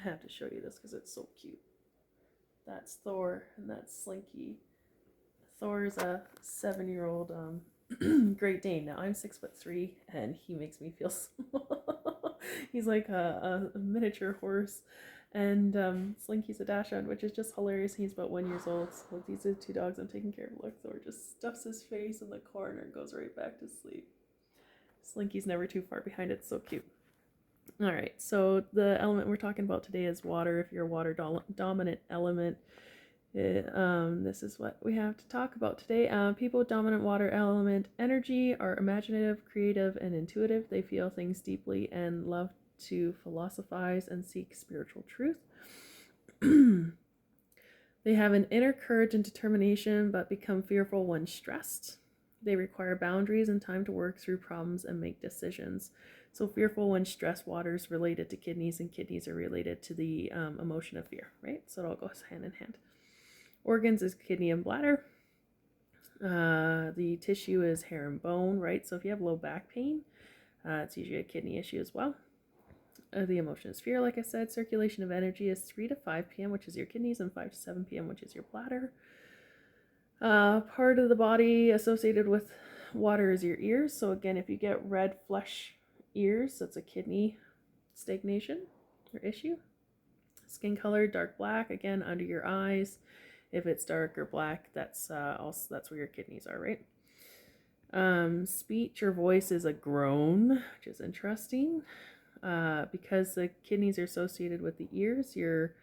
have to show you this because it's so cute. That's Thor, and that's Slinky. Thor's a 7-year-old Great Dane. Now I'm 6'3", and he makes me feel small. He's like a miniature horse, and Slinky's a dachshund, which is just hilarious. He's about 1 year old. So these are 2 dogs I'm taking care of. Look, Thor just stuffs his face in the corner and goes right back to sleep. Slinky's never too far behind. It's so cute. All right, so the element we're talking about today is water. If you're a water dominant element, this is what we have to talk about today. People with dominant water element energy are imaginative, creative, and intuitive. They feel things deeply and love to philosophize and seek spiritual truth. They have an inner courage and determination, but become fearful when stressed. They require boundaries and time to work through problems and make decisions. So fearful when stressed, water is related to kidneys, and kidneys are related to the emotion of fear, right? So it all goes hand in hand. Organs is kidney and bladder. The tissue is hair and bone, right? So if you have low back pain, it's usually a kidney issue as well. The emotion is fear, like I said. Circulation of energy is 3 to 5 p.m., which is your kidneys, and 5 to 7 p.m., which is your bladder. Part of the body associated with water is your ears. So again, if you get red flesh ears, that's a kidney stagnation or issue. Skin color, dark black, again, under your eyes. If it's dark or black, that's also where your kidneys are, right? Speech or voice is a groan, which is interesting. Because the kidneys are associated with the ears, your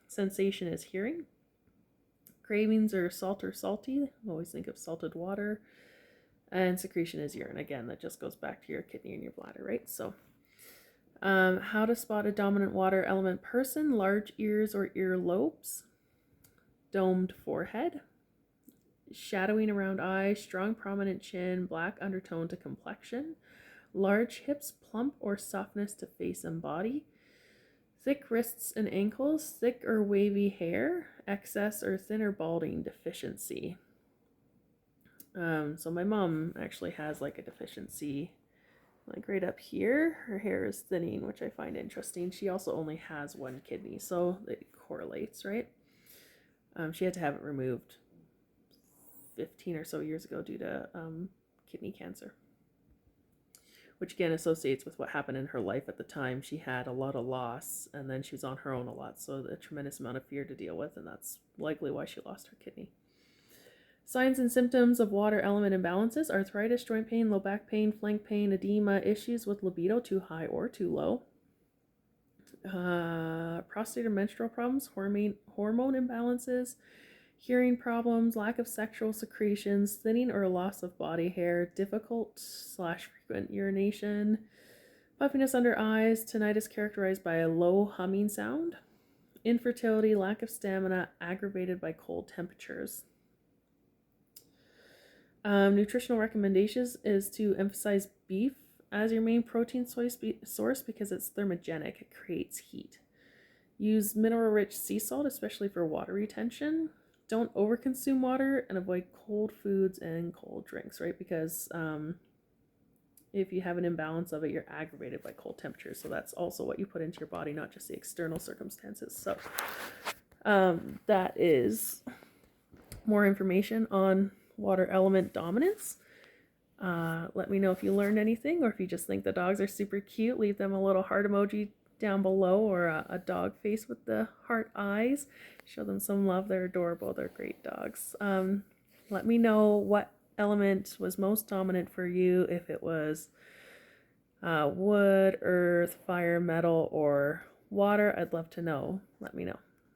sensation is hearing. Cravings are salt or salty. Always think of salted water. And secretion is urine. Again, that just goes back to your kidney and your bladder, right? So how to spot a dominant water element person: large ears or ear lobes, domed forehead, shadowing around eyes, strong prominent chin, black undertone to complexion, large hips, plump or softness to face and body, thick wrists and ankles, thick or wavy hair, excess or thin or balding deficiency. So my mom actually has like a deficiency, like right up here. Her hair is thinning, which I find interesting. She also only has 1 kidney, so it correlates, right? She had to have it removed 15 or so years ago due to kidney cancer, which again associates with what happened in her life at the time. She had a lot of loss, and then she was on her own a lot, so a tremendous amount of fear to deal with, and that's likely why she lost her kidney. Signs and symptoms of water element imbalances: arthritis, joint pain, low back pain, flank pain, edema, issues with libido, too high or too low, prostate or menstrual problems, hormone imbalances, hearing problems, lack of sexual secretions, thinning or loss of body hair, difficult/frequent urination, puffiness under eyes, tinnitus characterized by a low humming sound, infertility, lack of stamina, aggravated by cold temperatures. Nutritional recommendations is to emphasize beef as your main protein source because it's thermogenic. It creates heat. Use mineral-rich sea salt, especially for water retention. Don't overconsume water, and avoid cold foods and cold drinks, right? Because if you have an imbalance of it, you're aggravated by cold temperatures. So that's also what you put into your body, not just the external circumstances. So that is more information on water element dominance. Let me know if you learned anything, or if you just think the dogs are super cute. Leave them a little heart emoji down below, or a dog face with the heart eyes. Show them some love. They're adorable. They're great dogs. Let me know what element was most dominant for you, if it was wood, earth, fire, metal, or water. I'd love to know. Let me know.